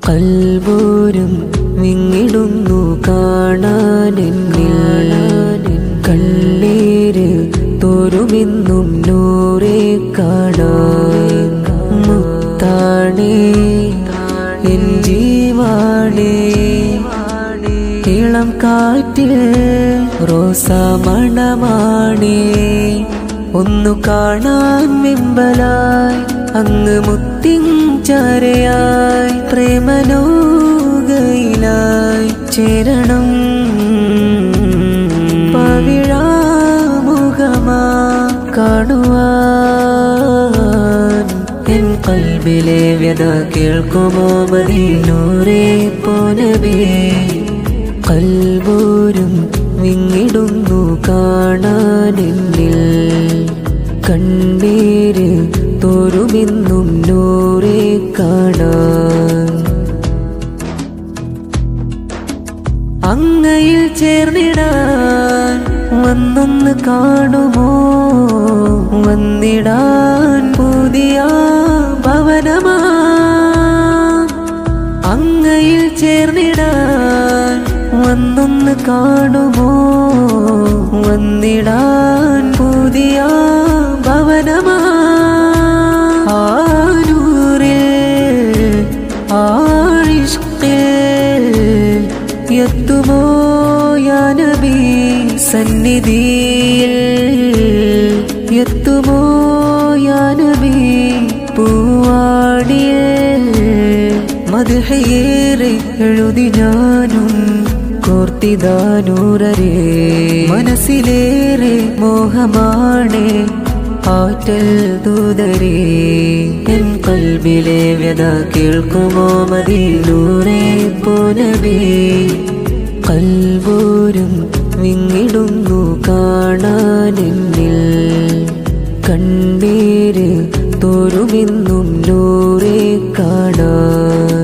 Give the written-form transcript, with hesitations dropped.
കൽബോരം വിങ്ങിടുന്നു കാണാനെന്നിൽ കണ്ണീര് തോരുമെന്നും നൂറെ കാണാൻ മുത്താണേ എൻ ജീവാണേ ഇളം കാറ്റിൽ റോസാമണമാണേ ഒന്നു കാണാൻ വെമ്പലായി അങ്ങ് മുത്തിൻചാരയായി പ്രേമനോകയിലായി ചേരണം പവിഴാമുഖമാ കാണുവാൻ എൻ കൽബിലെ വ്യത കേൾക്കുമോ മദീനൂറേ പോനബി കൽബോരം വിങ്ങിടുന്നു കാണാനെന്നിൽ കണ്ണീര് തോരുമെന്നും നൂറെ കാണാൻ അങ്ങയിൽ ചേർന്നിടാൻ വന്നൊന്ന് കാണുമോ വന്നിടാൻ പുതിയ ഭവനമാ അങ്ങയിൽ ചേർന്നിടാൻ വന്നൊന്ന് കാണുമോ വന്നിടാൻ പുതിയ ഭവനമാ ആനൂറിൽ ആയിഷ്കിൽ എത്തുമോ യാ നബി സന്നിധിയിൽ എത്തുമോ യാ നബി പൂവാടിയിൽ മദ്ഹയേറെ എഴുതി ഞാനും കോർത്തിദാനൂരരേ മനസ്സിലേറെ മോഹമാണേ ആറ്റൽ ദൂതരേ എൻ കൽബിലെ വ്യത കേൾക്കുമോ മദീനൂറേ പോനബി കൽബോരം വിങ്ങിടുന്നു കാണാനെന്നിൽ കണ്ണീര് തോരുമെന്നും നൂറെ കാണാൻ